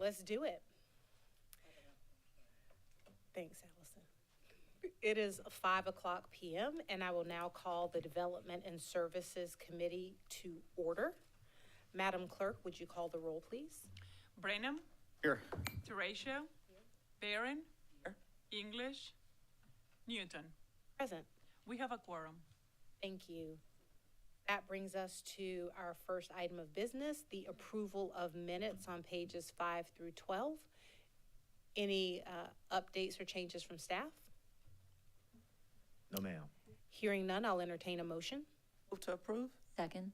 let's do it. Thanks, Allison. It is 5 o'clock p.m., and I will now call the Development and Services Committee to order. Madam Clerk, would you call the roll, please? Brenham. Here. Teratio. Barron. English. Newton. Present. We have a quorum. Thank you. That brings us to our first item of business, the approval of minutes on pages 5 through 12. Any updates or changes from staff? No, ma'am. Hearing none, I'll entertain a motion. Move to approve. Second.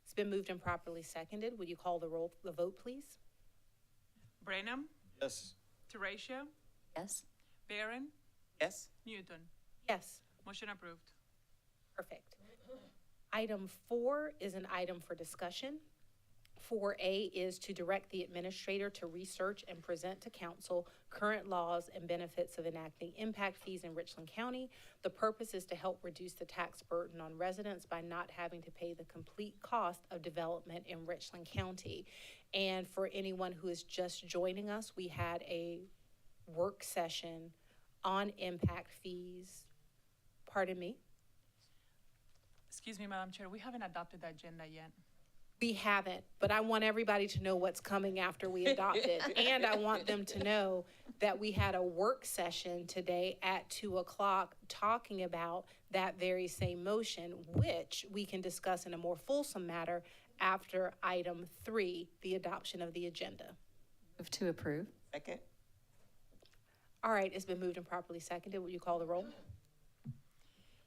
It's been moved and properly seconded. Would you call the vote, please? Brenham. Yes. Teratio. Yes. Barron. Yes. Newton. Yes. Motion approved. Perfect. Item 4 is an item for discussion. 4A is to direct the administrator to research and present to council current laws and benefits of enacting impact fees in Richland County. The purpose is to help reduce the tax burden on residents by not having to pay the complete cost of development in Richland County. And for anyone who is just joining us, we had a work session on impact fees. Pardon me? Excuse me, Madam Chair, we haven't adopted the agenda yet. We haven't, but I want everybody to know what's coming after we adopt it. And I want them to know that we had a work session today at 2 o'clock talking about that very same motion, which we can discuss in a more fulsome matter after item 3, the adoption of the agenda. Move to approve. Second. All right, it's been moved and properly seconded. Will you call the roll?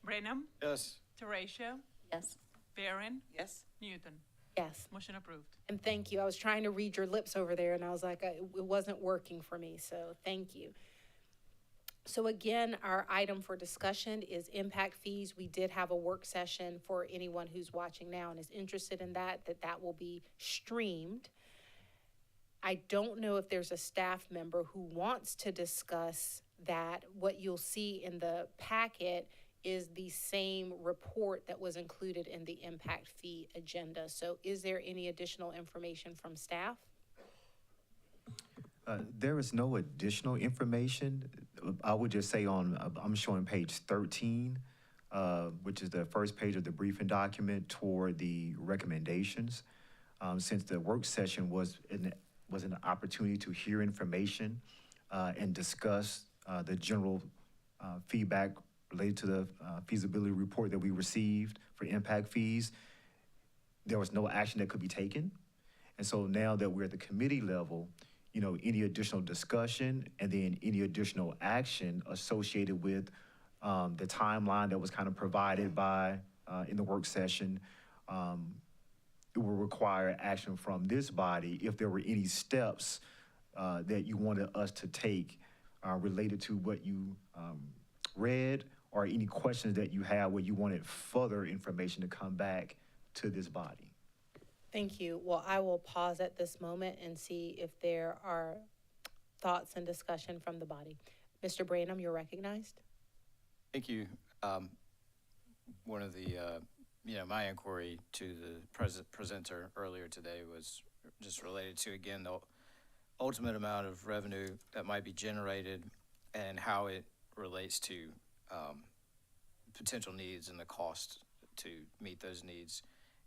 Brenham. Yes. Teratio. Yes. Barron. Yes. Newton. Yes. Motion approved. And thank you. I was trying to read your lips over there, and I was like, it wasn't working for me, so thank you. So again, our item for discussion is impact fees. We did have a work session for anyone who's watching now and is interested in that will be streamed. I don't know if there's a staff member who wants to discuss that. What you'll see in the packet is the same report that was included in the impact fee agenda. So is there any additional information from staff? There is no additional information. I would just say I'm showing page 13, which is the first page of the briefing document toward the recommendations. Since the work session was an opportunity to hear information and discuss the general feedback related to the feasibility report that we received for impact fees, there was no action that could be taken. And so now that we're at the committee level, any additional discussion and then any additional action associated with the timeline that was kind of provided by in the work session, it will require action from this body if there were any steps that you wanted us to take related to what you read, or any questions that you have where you wanted further information to come back to this body. Thank you. Well, I will pause at this moment and see if there are thoughts and discussion from the body. Mr. Branham, you're recognized. Thank you. One of the, my inquiry to the presenter earlier today was just related to, again, the ultimate amount of revenue that might be generated and how it relates to potential needs and the cost to meet those needs.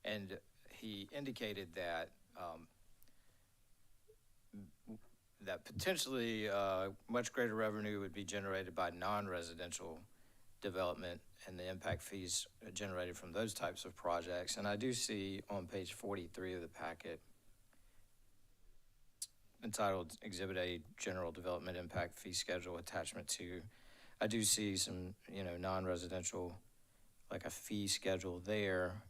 And he indicated that that potentially much greater revenue would be generated by non-residential development and the impact fees generated from those types of projects. And I do see on page 43 of the packet, entitled Exhibit A, General Development Impact Fee Schedule Attachment 2, I do see some, non-residential, like a fee schedule there.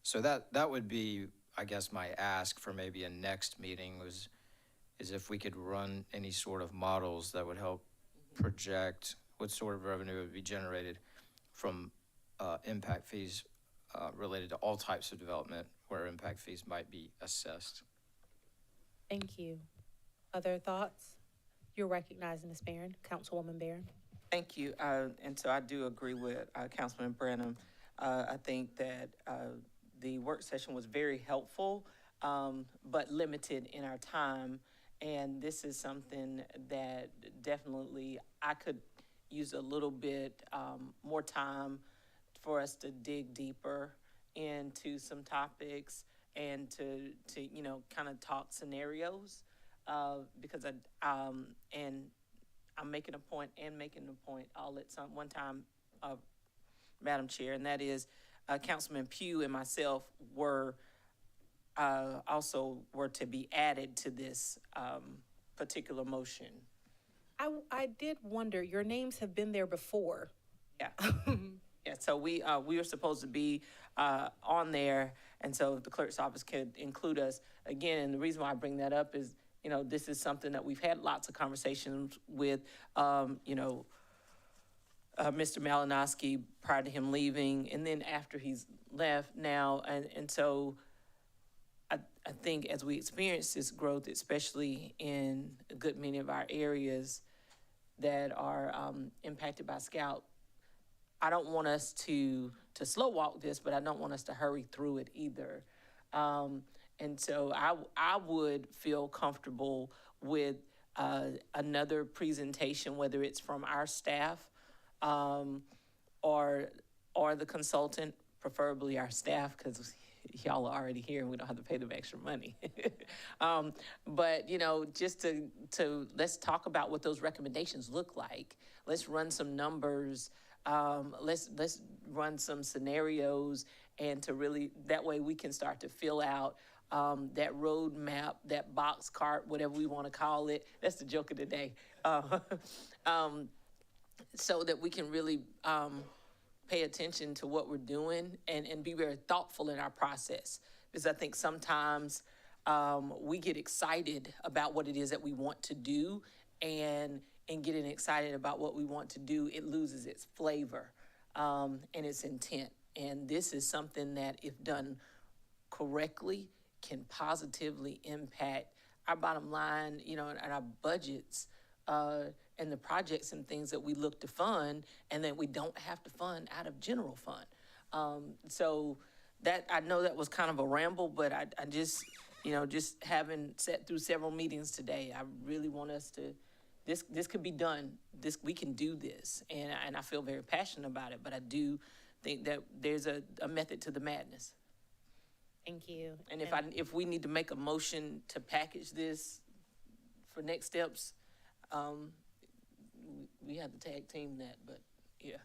So that would be, I guess, my ask for maybe a next meeting is if we could run any sort of models that would help project what sort of revenue would be generated from impact fees related to all types of development where impact fees might be assessed. Thank you. Other thoughts? You're recognized, Ms. Barron, Councilwoman Barron. Thank you. And so I do agree with Councilman Brenham. I think that the work session was very helpful, but limited in our time. And this is something that definitely I could use a little bit more time for us to dig deeper into some topics and to kind of talk scenarios, because and I'm making a point all at some one time, Madam Chair, and that is Councilman Pugh and myself were also were to be added to this particular motion. I did wonder, your names have been there before. Yeah. Yeah, so we were supposed to be on there, and so the clerk's office could include us. Again, and the reason why I bring that up is, this is something that we've had lots of conversations with, Mr. Malinowski prior to him leaving, and then after he's left now. And so I think as we experience this growth, especially in a good many of our areas that are impacted by Scout, I don't want us to slow walk this, but I don't want us to hurry through it either. And so I would feel comfortable with another presentation, whether it's from our staff or the consultant, preferably our staff, because y'all are already here and we don't have to pay them extra money. But just to let's talk about what those recommendations look like. Let's run some numbers. Let's run some scenarios, and to really, that way we can start to fill out that roadmap, that box cart, whatever we want to call it. That's the joke of the day. So that we can really pay attention to what we're doing and be very thoughtful in our process. Because I think sometimes we get excited about what it is that we want to do, and getting excited about what we want to do, it loses its flavor and its intent. And this is something that, if done correctly, can positively impact our bottom line, and our budgets and the projects and things that we look to fund, and that we don't have to fund out of general fund. So that, I know that was kind of a ramble, but I just, just having sat through several meetings today, I really want us to, this could be done. We can do this, and I feel very passionate about it. But I do think that there's a method to the madness. Thank you. And if we need to make a motion to package this for next steps, we have to tag team that. But yeah.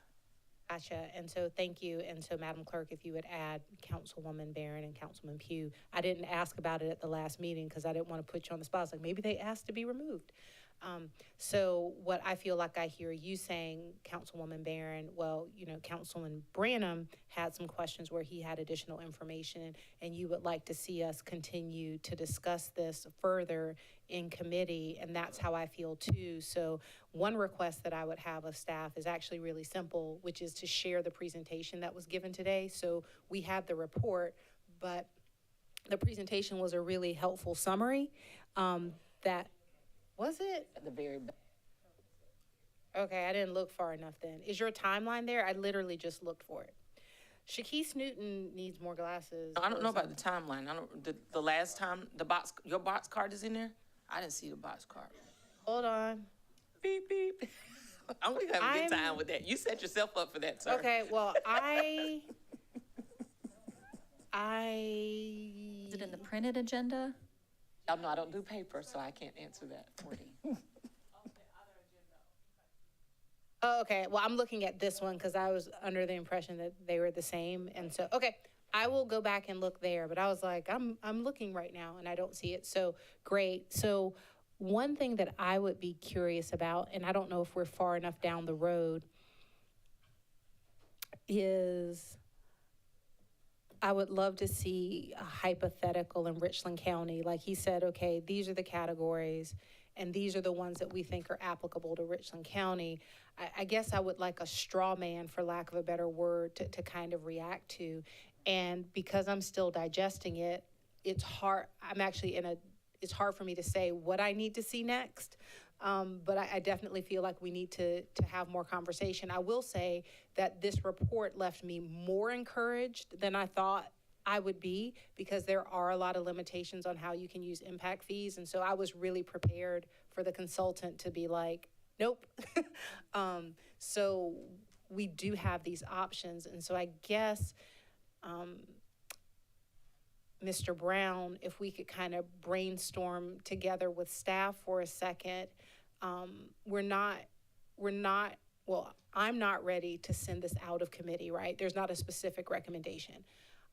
Gotcha. And so thank you. And so, Madam Clerk, if you would add Councilwoman Barron and Councilman Pugh. I didn't ask about it at the last meeting because I didn't want to put you on the spot. I was like, maybe they asked to be removed. So what I feel like I hear you saying, Councilwoman Barron, well, Councilman Branham had some questions where he had additional information, and you would like to see us continue to discuss this further in committee, and that's how I feel too. So one request that I would have of staff is actually really simple, which is to share the presentation that was given today. So we have the report, but the presentation was a really helpful summary that, was it? At the very back. Okay, I didn't look far enough then. Is your timeline there? I literally just looked for it. Shaquise Newton needs more glasses. I don't know about the timeline. The last time your box card is in there? I didn't see the box card. Hold on. Beep, beep. I'm gonna have a good time with that. You set yourself up for that, sir. Okay, well, Is it in the printed agenda? Oh, no, I don't do paper, so I can't answer that for you. Oh, okay. Well, I'm looking at this one because I was under the impression that they were the same. And so, okay, I will go back and look there. But I was like, I'm looking right now and I don't see it. So great. So one thing that I would be curious about, and I don't know if we're far enough down the road, is I would love to see a hypothetical in Richland County. Like he said, okay, these are the categories and these are the ones that we think are applicable to Richland County. I guess I would like a straw man, for lack of a better word, to kind of react to. And because I'm still digesting it, it's hard. It's hard for me to say what I need to see next. But I definitely feel like we need to have more conversation. I will say that this report left me more encouraged than I thought I would be, because there are a lot of limitations on how you can use impact fees. And so I was really prepared for the consultant to be like, nope. So we do have these options. And so I guess, Mr. Brown, if we could kind of brainstorm together with staff for a second. Well, I'm not ready to send this out of committee, right? There's not a specific recommendation.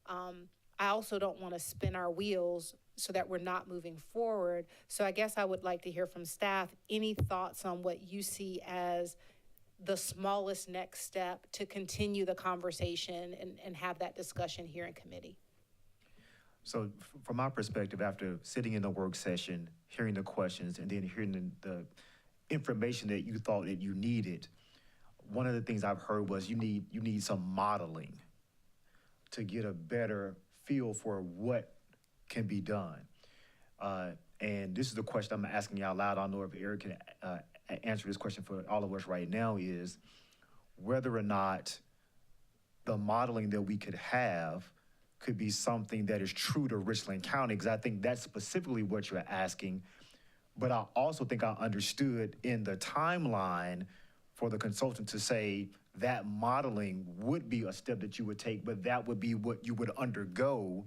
I also don't want to spin our wheels so that we're not moving forward. So I guess I would like to hear from staff, any thoughts on what you see as the smallest next step to continue the conversation and have that discussion here in committee? So from my perspective, after sitting in the work session, hearing the questions, and then hearing the information that you thought that you needed, one of the things I've heard was you need some modeling to get a better feel for what can be done. And this is the question I'm asking you out loud. I don't know if Eric can answer this question for all of us right now, is whether or not the modeling that we could have could be something that is true to Richland County, because I think that's specifically what you're asking. But I also think I understood in the timeline for the consultant to say that modeling would be a step that you would take, but that would be what you would undergo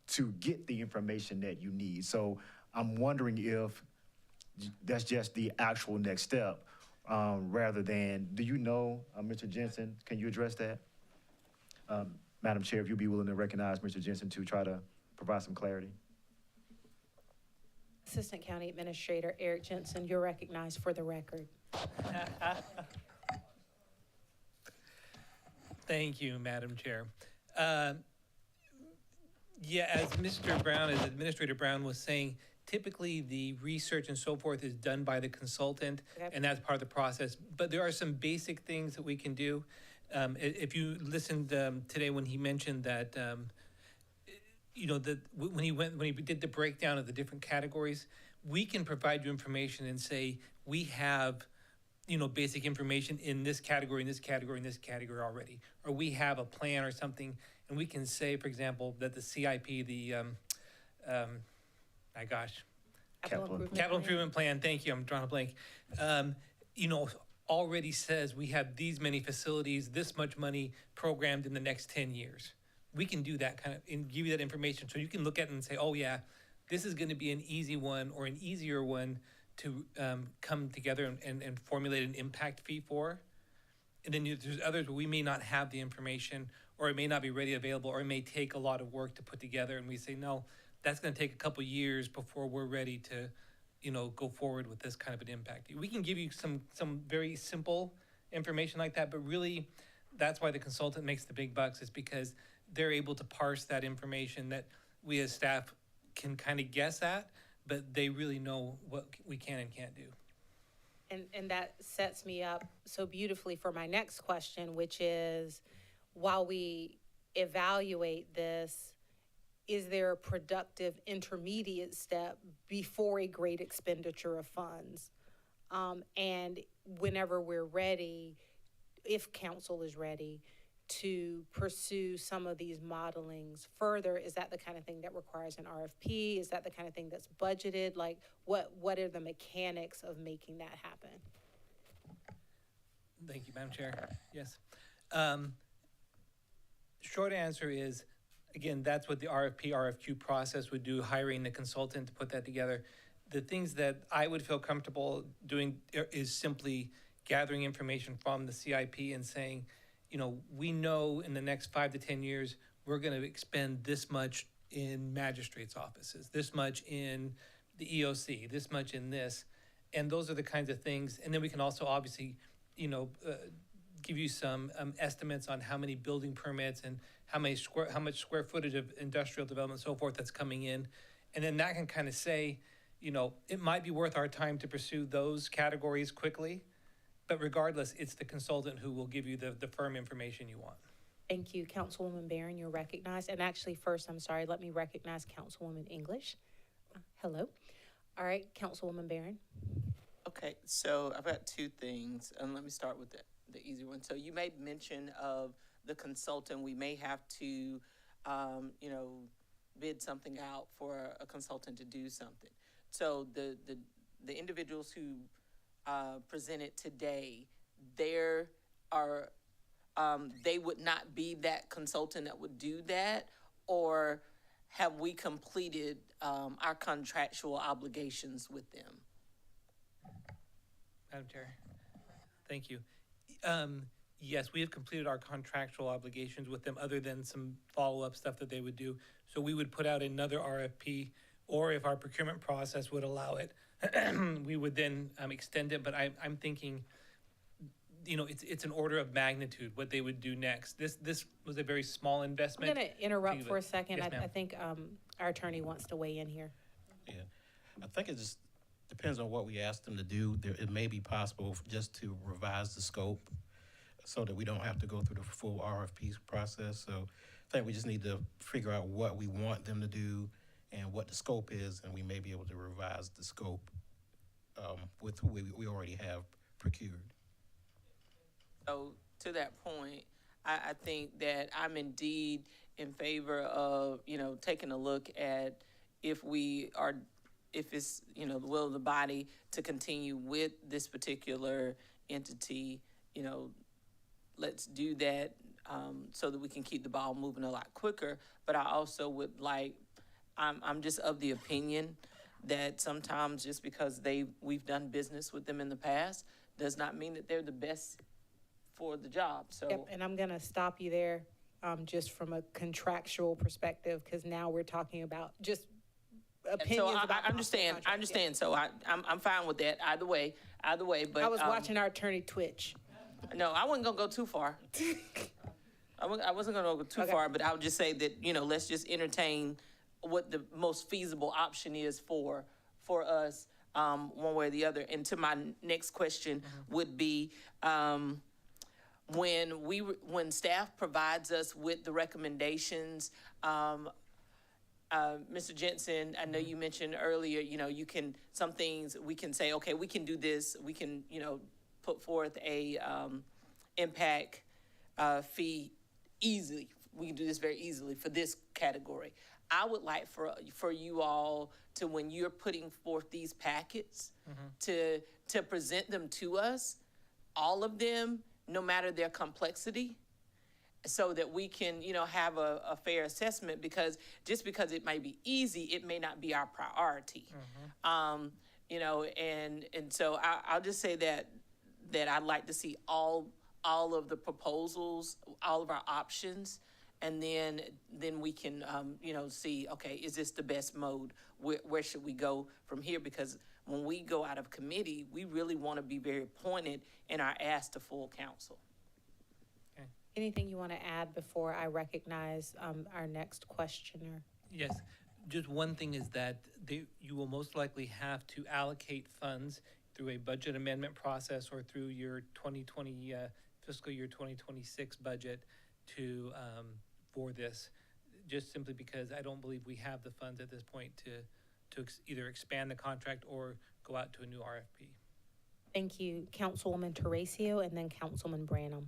to get the information that you need. So I'm wondering if that's just the actual next step, rather than, do you know, Mr. Jensen, can you address that? Madam Chair, if you'd be willing to recognize Mr. Jensen to try to provide some clarity. Assistant County Administrator Eric Jensen, you're recognized for the record. Thank you, Madam Chair. Yeah, as Administrator Brown was saying, typically the research and so forth is done by the consultant, Okay. and that's part of the process. But there are some basic things that we can do. If you listened today when he mentioned that, when he did the breakdown of the different categories, we can provide you information and say, we have, basic information in this category, in this category, in this category already. Or we have a plan or something, and we can say, for example, that the CIP, Capital Improvement Plan, thank you, I'm drawing a blank. Already says we have these many facilities, this much money programmed in the next 10 years. We can do that kind of, and give you that information, so you can look at it and say, oh yeah, this is gonna be an easy one or an easier one to come together and formulate an impact fee for. And then there's others where we may not have the information, or it may not be ready available, or it may take a lot of work to put together, and we say, no, that's gonna take a couple years before we're ready to go forward with this kind of an impact. We can give you some very simple information like that, but really, that's why the consultant makes the big bucks, is because they're able to parse that information that we as staff can kind of guess at, but they really know what we can and can't do. And that sets me up so beautifully for my next question, which is, while we evaluate this, is there a productive intermediate step before a great expenditure of funds? And whenever we're ready, if council is ready, to pursue some of these modelings further, is that the kind of thing that requires an RFP? Is that the kind of thing that's budgeted? Like, what are the mechanics of making that happen? Thank you, Madam Chair. Yes. Short answer is, again, that's what the RFP, RFQ process would do, hiring the consultant to put that together. The things that I would feel comfortable doing is simply gathering information from the CIP and saying, we know in the next 5 to 10 years, we're going to expend this much in magistrates' offices, this much in the EOC, this much in this. And those are the kinds of things. And then we can also obviously, give you some estimates on how many building permits and how much square footage of industrial development and so forth that's coming in. And then that can kind of say, it might be worth our time to pursue those categories quickly, but regardless, it's the consultant who will give you the firm information you want. Thank you, Councilwoman Barron, you're recognized. And actually, first, I'm sorry, let me recognize Councilwoman English. Hello. All right, Councilwoman Barron. Okay, so I've got two things, and let me start with the easy one. So you made mention of the consultant. We may have to you know, bid something out for a consultant to do something. So the individuals who presented today, they would not be that consultant that would do that, or have we completed our contractual obligations with them? Madam Chair, thank you. Yes, we have completed our contractual obligations with them, other than some follow-up stuff that they would do. So we would put out another RFP, or if our procurement process would allow it, we would then extend it. But I'm thinking, you know, it's an order of magnitude what they would do next. This was a very small I'm investment. gonna interrupt for a second. Yes, I ma'am. think, our attorney wants to weigh in here. Yeah, I think it just depends on what we ask them to do. It may be possible just to revise the scope so that we don't have to go through the full RFP process. So I think we just need to figure out what we want them to do and what the scope is, and we may be able to revise the scope with who we already have procured. So to that point, I think that I'm indeed in favor of, you know, taking a look at if it's, you know, the will of the body to continue with this particular entity, you know, let's do that so that we can keep the ball moving a lot quicker. But I also would like, I'm just of the opinion that sometimes just because we've done business with them in the past does not mean that they're the best for the job. So Yep, and I'm gonna stop you there, just from a contractual perspective, because now we're talking about just and opinions so about. I understand. I understand. So I'm fine with that either way. But I was watching our attorney twitch. No, I wasn't gonna go too far. I wasn't gonna go too Okay. far, but I would just say that, you know, let's just entertain what the most feasible option is for us, one way or the other. And to my next question would be, when staff provides us with the recommendations, Mr. Jensen, I know you mentioned earlier, you know, some things we can say, okay, we can do this, we can, you know, put forth a impact fee easily. We can do this very easily for this category. I would like for you all to, when you're putting forth these packets, to present them to us, all of them, no matter their complexity, so that we can, you know, have a fair assessment, because just because it might be easy, it may not be our priority. You know, and so I'll just say that I'd like to see all of the proposals, all of our options, and then we can, you know, see, okay, is this the best mode? Where should we go from here? Because when we go out of committee, we really want to be very pointed in our ask to full council. Anything you want to add before I recognize, our next questioner? Yes, just one thing is that you will most likely have to allocate funds through a budget amendment process or through your 2020, fiscal year 2026 budget to, for this, just simply because I don't believe we have the funds at this point to either expand the contract or go out to a new RFP. Thank you, Councilwoman Teresa, and then Councilman Branham.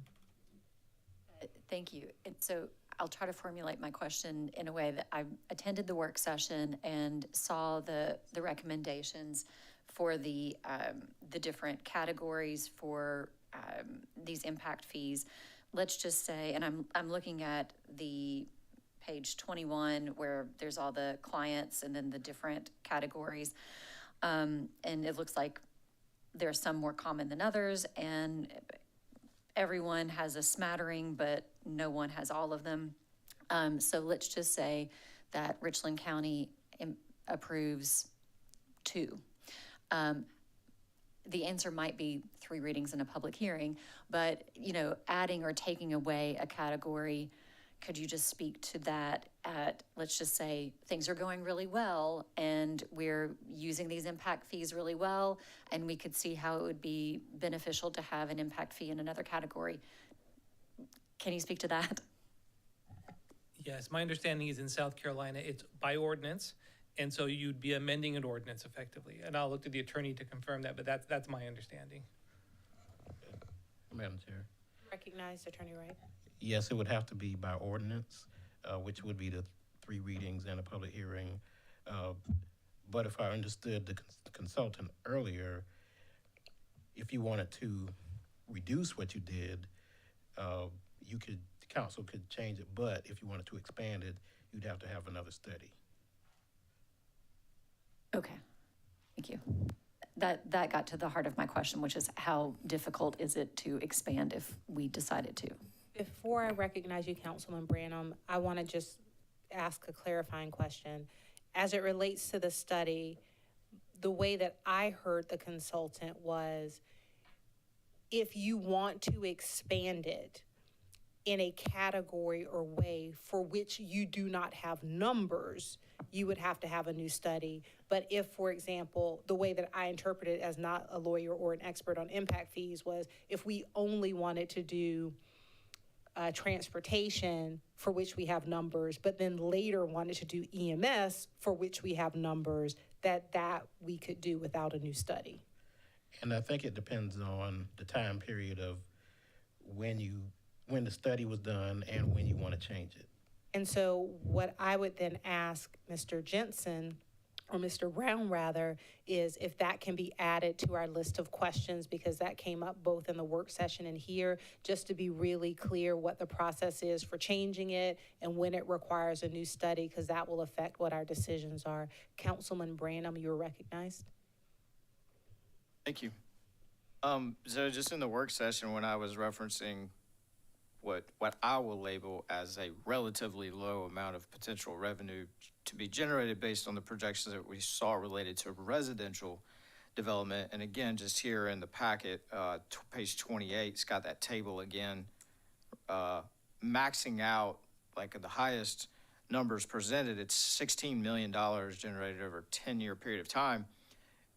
Thank you. And so I'll try to formulate my question in a way that I attended the work session and saw the recommendations for the different categories for these impact fees. Let's just say, and I'm looking at the page 21 where there's all the clients and then the different categories. And it looks like there are some more common than others, and everyone has a smattering, but no one has all of them. So let's just say that Richland County approves 2. The answer might be 3 readings and a public hearing, but, you know, adding or taking away a category, could you just speak to that at, let's just say, things are going really well and we're using these impact fees really well, and we could see how it would be beneficial to have an impact fee in another category. Can you speak to that? Yes, my understanding is in South Carolina, it's by ordinance, and so you'd be amending an ordinance effectively. And I'll look to the attorney to confirm that, but that's my understanding. Madam Chair. Recognize Attorney Wright. Yes, it would have to be by ordinance. which would be the 3 readings and a public hearing. But if I understood the consultant earlier, if you wanted to reduce what you did, the council could change it, but if you wanted to expand it, you'd have to have another study. Okay, thank you. That got to the heart of my question, which is how difficult is it to expand if we decided to? Before I recognize you, Councilman Branham, I want to just ask a clarifying question. As it relates to the study, the way that I heard the consultant was, if you want to expand it in a category or way for which you do not have numbers, you would have to have a new study. But if, for example, the way that I interpret it as not a lawyer or an expert on impact fees was, if we only wanted to do transportation for which we have numbers, but then later wanted to do EMS for which we have numbers, that we could do without a new study. And I think it depends on the time period of when the study was done and when you want to change it. And so what I would then ask Mr. Jensen, or Mr. Brown rather, is if that can be added to our list of questions, because that came up both in the work session and here, just to be really clear what the process is for changing it and when it requires a new study, because that will affect what our decisions are. Councilman Branham, you are recognized. Thank you. So just in the work session, when I was referencing what I will label as a relatively low amount of potential revenue to be generated based on the projections that we saw related to residential development. And again, just here in the packet, page 28, it's got that table again, maxing out like the highest numbers presented. It's $16 million generated over a 10-year period of time.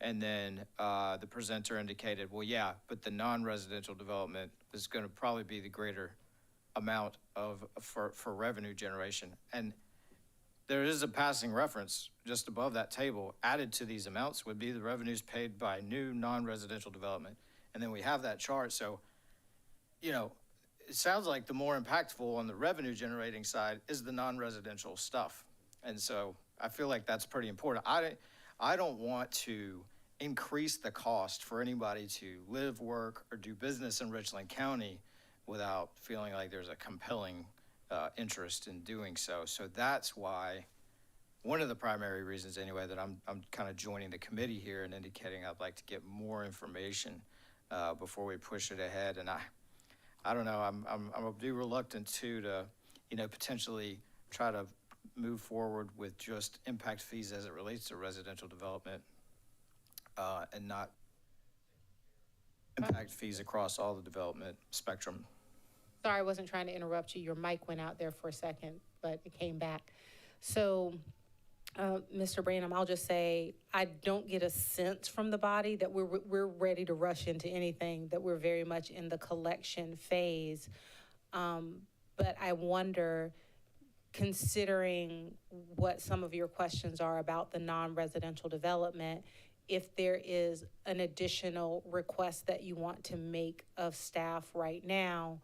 And then the presenter indicated, well, yeah, but the non-residential development is going to probably be the greater amount for revenue generation. And there is a passing reference just above that table. Added to these amounts would be the revenues paid by new non-residential development. And then we have that chart. So, you know, it sounds like the more impactful on the revenue generating side is the non-residential stuff. And so I feel like that's pretty important. I don't want to increase the cost for anybody to live, work, or do business in Richland County without feeling like there's a compelling interest in doing so. So that's why, one of the primary reasons anyway, that I'm kind of joining the committee here and indicating I'd like to get more information before we push it ahead. And I don't know, I'm a bit reluctant to potentially try to move forward with just impact fees as it relates to residential development and not impact fees across all the development spectrum. Sorry, I wasn't trying to interrupt you. Your mic went out there for a second, but it came back. So, Mr. Branham, I'll just say, I don't get a sense from the body that we're ready to rush into anything, that we're very much in the collection phase. But I wonder, considering what some of your questions are about the non-residential development, if there is an additional request that you want to make of staff right now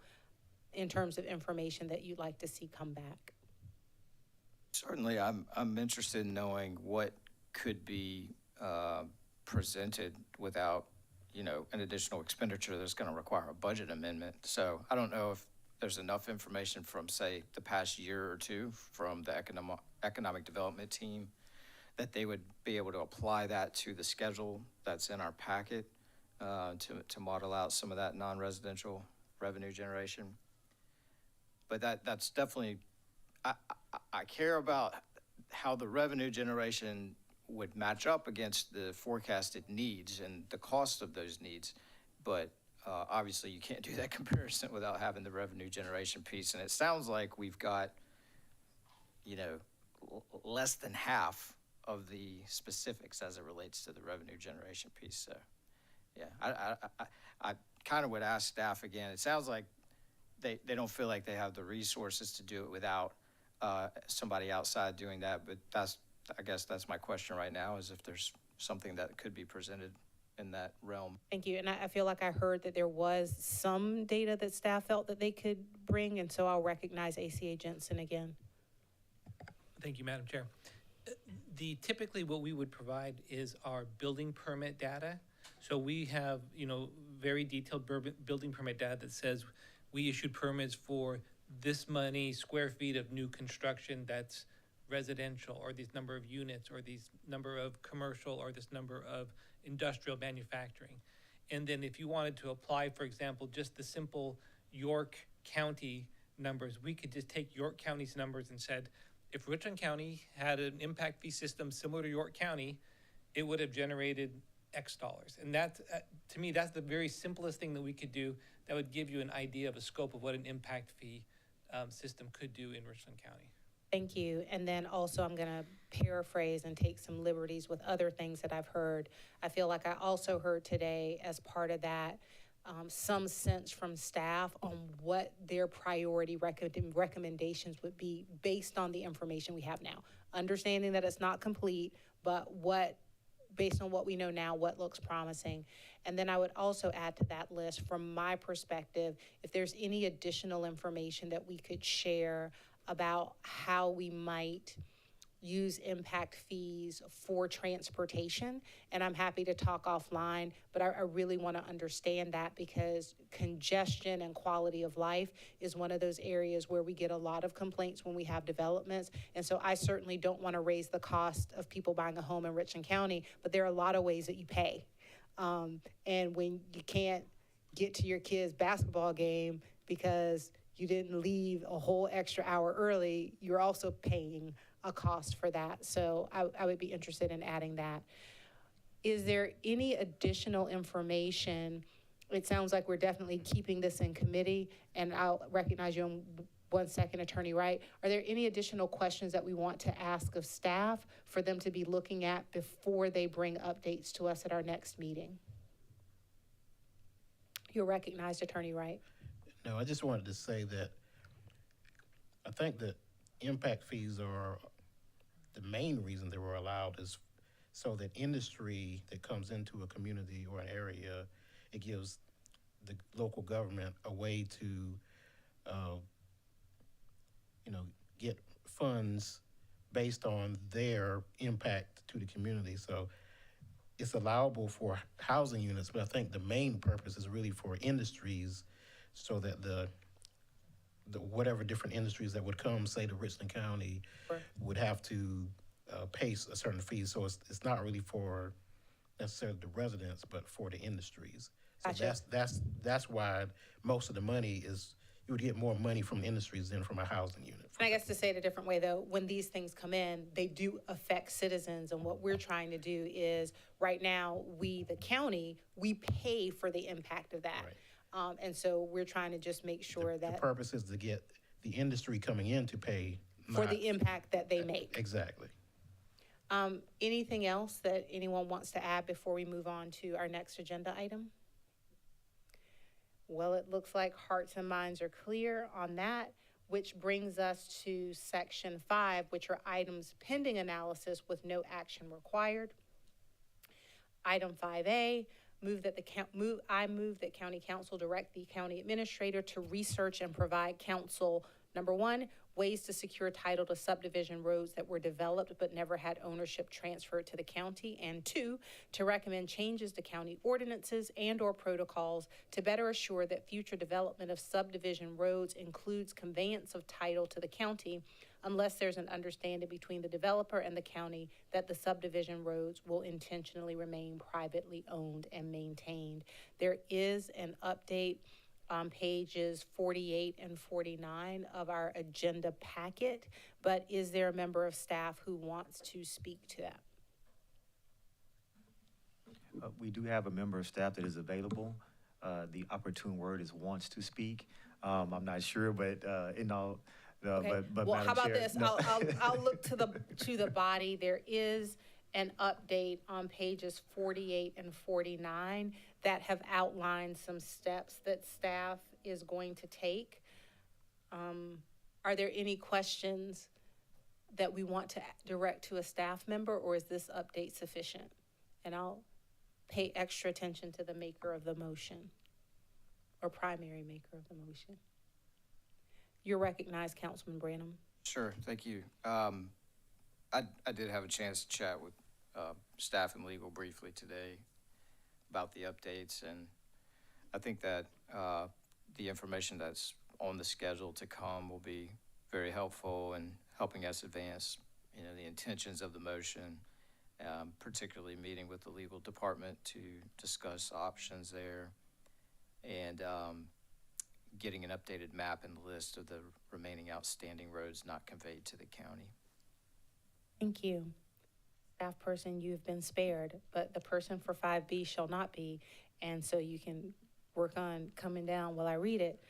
in terms of information that you'd like to see come back. Certainly, I'm interested in knowing what could be presented without, an additional expenditure that's going to require a budget amendment. So I don't know if there's enough information from, say, the past year or two from the economic development team that they would be able to apply that to the schedule that's in our packet to model out some of that non-residential revenue generation. But that's definitely, I care about how the revenue generation would match up against the forecasted needs and the cost of those needs. But obviously you can't do that comparison without having the revenue generation piece. And it sounds like we've got, less than half of the specifics as it relates to the revenue generation piece. So, yeah, I kind of would ask staff again. It sounds like they don't feel like they have the resources to do it without somebody outside doing that. But I guess that's my question right now, is if there's something that could be presented in that realm. Thank you. And I feel like I heard that there was some data that staff felt that they could bring, and so I'll recognize ACA Jensen again. Thank you, Madam Chair. Typically what we would provide is our building permit data. So we have, very detailed building permit data that says we issued permits for this many square feet of new construction that's residential, or this number of units, or these number of commercial, or this number of industrial manufacturing. And then if you wanted to apply, for example, just the simple York County numbers, we could just take York County's numbers and said, if Richland County had an impact fee system similar to York County, it would have generated X dollars. And that's, to me, that's the very simplest thing that we could do that would give you an idea of a scope of what an impact fee system could do in Richland County. Thank you. And then also I'm going to paraphrase and take some liberties with other things that I've heard. I feel like I also heard today as part of that some sense from staff on what their priority recommendations would be based on the information we have now. Understanding that it's not complete, but based on what we know now, what looks promising. And then I would also add to that list, from my perspective, if there's any additional information that we could share about how we might use impact fees for transportation. And I'm happy to talk offline, but I really want to understand that, because congestion and quality of life is one of those areas where we get a lot of complaints when we have developments. And so I certainly don't want to raise the cost of people buying a home in Richland County, but there are a lot of ways that you pay. And when you can't get to your kid's basketball game because you didn't leave a whole extra hour early, you're also paying a cost for that. So I would be interested in adding that. Is there any additional information? It sounds like we're definitely keeping this in committee, and I'll recognize you in 1 second, Attorney Wright. Are there any additional questions that we want to ask of staff for them to be looking at before they bring updates to us at our next meeting? You're recognized, Attorney Wright. No, I just wanted to say that I think that impact fees are the main reason they were allowed is so that industry that comes into a community or an area, it gives the local government a way to, get funds based on their impact to the community. So it's allowable for housing units, but I think the main purpose is really for industries, so that the whatever different industries that would come, say, to Richland County, Sure. would have to pay a certain fee. So it's not really for necessarily the residents, but for the industries. So Gotcha. that's why most of the money is, you would get more money from industries than from a housing unit. And I guess to say it a different way, though, when these things come in, they do affect citizens. And what we're trying to do is, right now, we, the county, we pay for the impact of that. Right. And so we're trying to just make sure The that purpose is to get the industry coming in to pay. for not- the impact that they make. Exactly. Anything else that anyone wants to add before we move on to our next agenda item? Well, it looks like hearts and minds are clear on that, which brings us to section 5, which are items pending analysis with no action required. Item 5A, I move that county council direct the county administrator to research and provide council, number 1, ways to secure title to subdivision roads that were developed but never had ownership transferred to the county, and 2, to recommend changes to county ordinances and/or protocols to better assure that future development of subdivision roads includes conveyance of title to the county unless there's an understanding between the developer and the county that the subdivision roads will intentionally remain privately owned and maintained. There is an update on pages 48 and 49 of our agenda packet, but is there a member of staff who wants to speak to that? We do have a member of staff that is available. The opportune word is wants to speak. I'm not sure, but Okay. but Well, Madam how about Chair, this? no. I'll look to the body. There is an update on pages 48 and 49 that have outlined some steps that staff is going to take. Are there any questions that we want to direct to a staff member, or is this update sufficient? And I'll pay extra attention to the maker of the motion, or primary maker of the motion. You're recognized, Councilman Branham. Sure, thank you. I did have a chance to chat with staff and legal briefly today about the updates, and I think that the information that's on the schedule to come will be very helpful in helping us advance, the intentions of the motion, particularly meeting with the legal department to discuss options there, and getting an updated map and list of the remaining outstanding roads not conveyed to the county. Thank you. Staff person, you've been spared, but the person for 5B shall not be. And so you can work on coming down while I read it.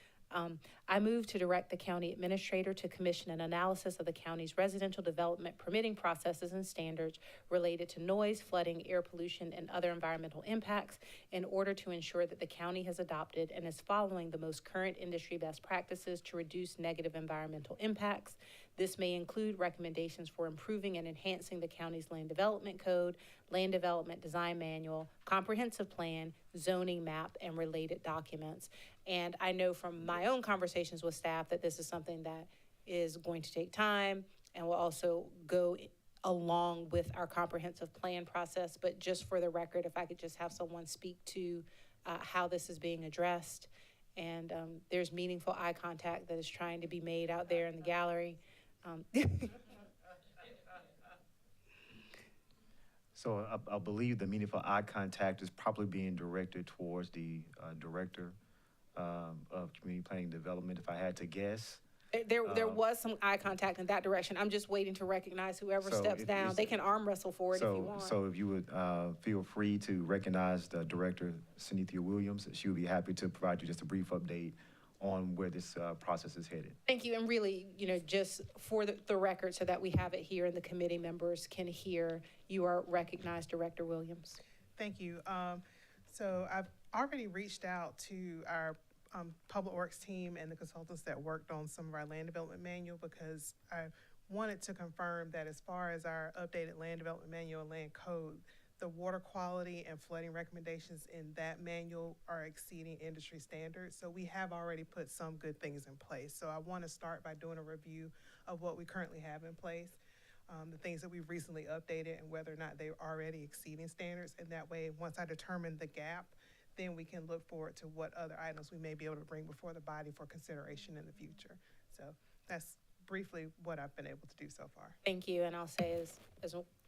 I move to direct the county administrator to commission an analysis of the county's residential development permitting processes and standards related to noise, flooding, air pollution, and other environmental impacts in order to ensure that the county has adopted and is following the most current industry best practices to reduce negative environmental impacts. This may include recommendations for improving and enhancing the county's land development code, land development design manual, comprehensive plan, zoning map, and related documents. And I know from my own conversations with staff that this is something that is going to take time and will also go along with our comprehensive plan process. But just for the record, if I could just have someone speak to how this is being addressed. And there's meaningful eye contact that is trying to be made out there in the gallery. So I believe the meaningful eye contact is probably being directed towards the director of community planning development, if I had to guess. There was some eye contact in that direction. I'm just waiting to recognize whoever So steps if down. it's- They can arm wrestle for it if you want. So if you would feel free to recognize the director, Cynthia Williams, she would be happy to provide you just a brief update on where this process is headed. Thank you, and really, just for the record, so that we have it here and the committee members can hear, you are recognized, Director Williams. Thank you. So I've already reached out to our Public Works team and the consultants that worked on some of our land development manual, because I wanted to confirm that as far as our updated land development manual and land code, the water quality and flooding recommendations in that manual are exceeding industry standards. So we have already put some good things in place. So I want to start by doing a review of what we currently have in place, the things that we've recently updated and whether or not they're already exceeding standards. And that way, once I determine the gap, then we can look forward to what other items we may be able to bring before the body for consideration in the future. So that's briefly what I've been able to do so far. Thank you, and I'll say as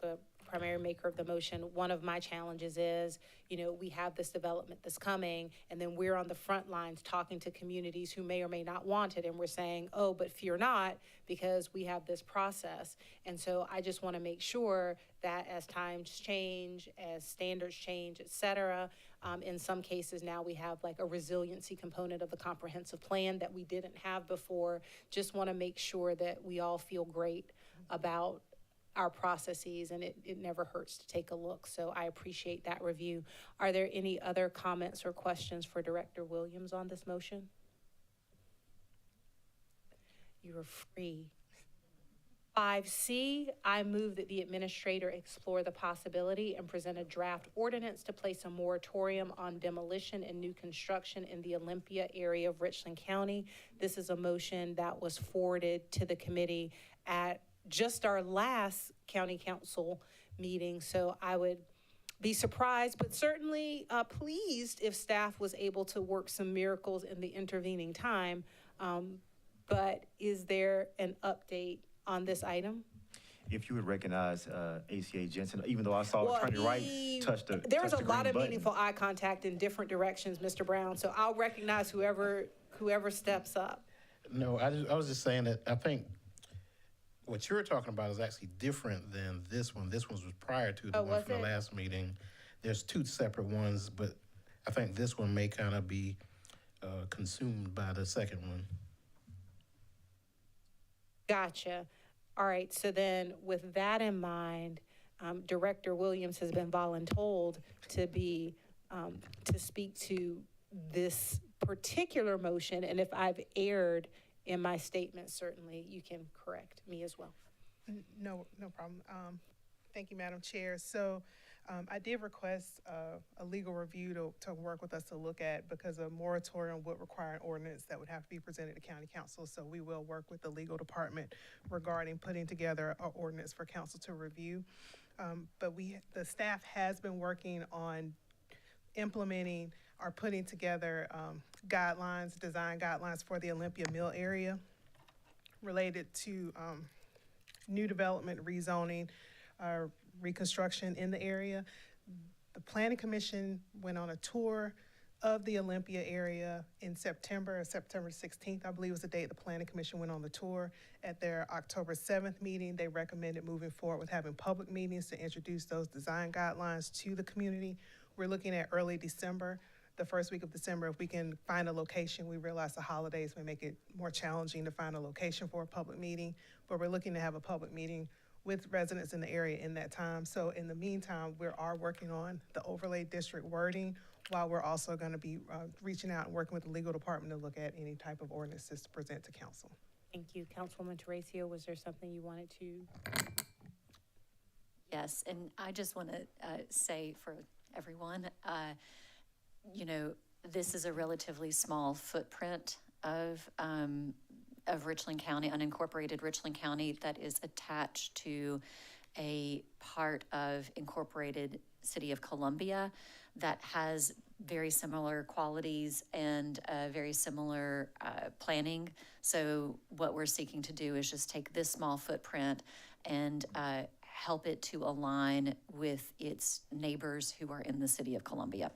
the primary maker of the motion, one of my challenges is, we have this development that's coming, and then we're on the front lines talking to communities who may or may not want it, and we're saying, oh, but fear not, because we have this process. And so I just want to make sure that as times change, as standards change, et cetera, in some cases now we have like a resiliency component of the comprehensive plan that we didn't have before. Just want to make sure that we all feel great about our processes, and it never hurts to take a look. So I appreciate that review. Are there any other comments or questions for Director Williams on this motion? You are free. 5C, I move that the administrator explore the possibility and present a draft ordinance to place a moratorium on demolition and new construction in the Olympia area of Richland County. This is a motion that was forwarded to the committee at just our last county council meeting. So I would be surprised, but certainly pleased if staff was able to work some miracles in the intervening time. But is there an update on this item? If you would recognize ACA Jensen, even though I saw Attorney Wright touch the There was a lot of green button. meaningful eye contact in different directions, Mr. Brown. So I'll recognize whoever steps up. No, I was just saying that I think what you're talking about is actually different than this one. This one was prior to the Oh, one was from the it? last meeting. There's two separate ones, but I think this one may kind of be consumed by the second one. Gotcha. All right, so then with that in mind, Director Williams has been voluntold to speak to this particular motion, and if I've erred in my statement, certainly you can correct me as well. No problem. Thank you, Madam Chair. So I did request a legal review to work with us to look at, because a moratorium would require an ordinance that would have to be presented to county council. So we will work with the legal department regarding putting together an ordinance for council to review. But the staff has been working on implementing or putting together guidelines, design guidelines for the Olympia Mill area related to new development, rezoning, reconstruction in the area. The Planning Commission went on a tour of the Olympia area in September 16th, I believe was the date the Planning Commission went on the tour. At their October 7th meeting, they recommended moving forward with having public meetings to introduce those design guidelines to the community. We're looking at early December, the first week of December. If we can find a location, we realize the holidays may make it more challenging to find a location for a public meeting, but we're looking to have a public meeting with residents in the area in that time. So in the meantime, we are working on the overlay district wording, while we're also going to be reaching out and working with the legal department to look at any type of ordinances to present to council. Thank you. Councilwoman Teresa, was there something you wanted to? Yes, and I just want to say for everyone, you know, this is a relatively small footprint of Richland County, unincorporated Richland County, that is attached to a part of incorporated City of Columbia that has very similar qualities and very similar planning. So what we're seeking to do is just take this small footprint and help it to align with its neighbors who are in the City of Columbia.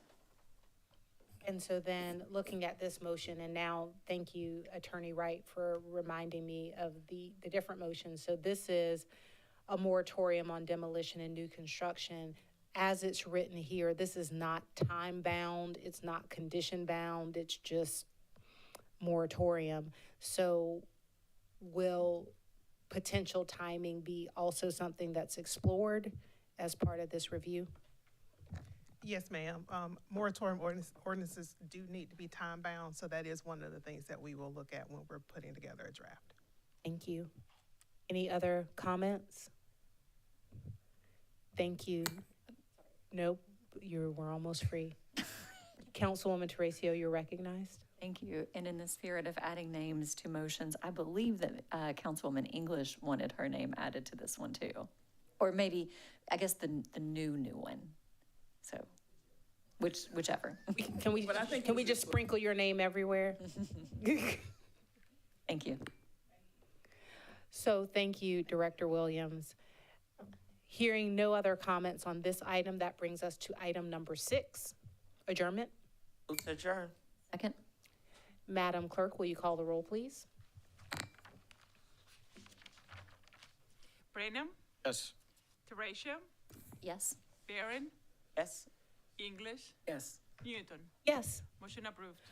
And so then, looking at this motion, and now, thank you, Attorney Wright, for reminding me of the different motions. So this is a moratorium on demolition and new construction. As it's written here, this is not time-bound, it's not condition-bound, it's just moratorium. So will potential timing be also something that's explored as part of this review? Yes, ma'am. Moratorium ordinances do need to be time-bound, so that is one of the things that we will look at when we're putting together a draft. Thank you. Any other comments? Thank you. Nope, we're almost free. Councilwoman Teresa, you're recognized. Thank you. And in the spirit of adding names to motions, I believe that Councilwoman English wanted her name added to this one too. Or maybe, I guess the new one. So, whichever. Can we just sprinkle your name everywhere? Thank you. So thank you, Director Williams. Hearing no other comments on this item, that brings us to item number 6, adjournment. Move to adjourn. Second. Madam Clerk, will you call the roll, please? Brenham, Yes. Teresa, Yes. Barron, Yes. English, Yes. Newton. Yes, Motion approved.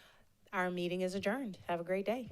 our meeting is adjourned. Have a great day.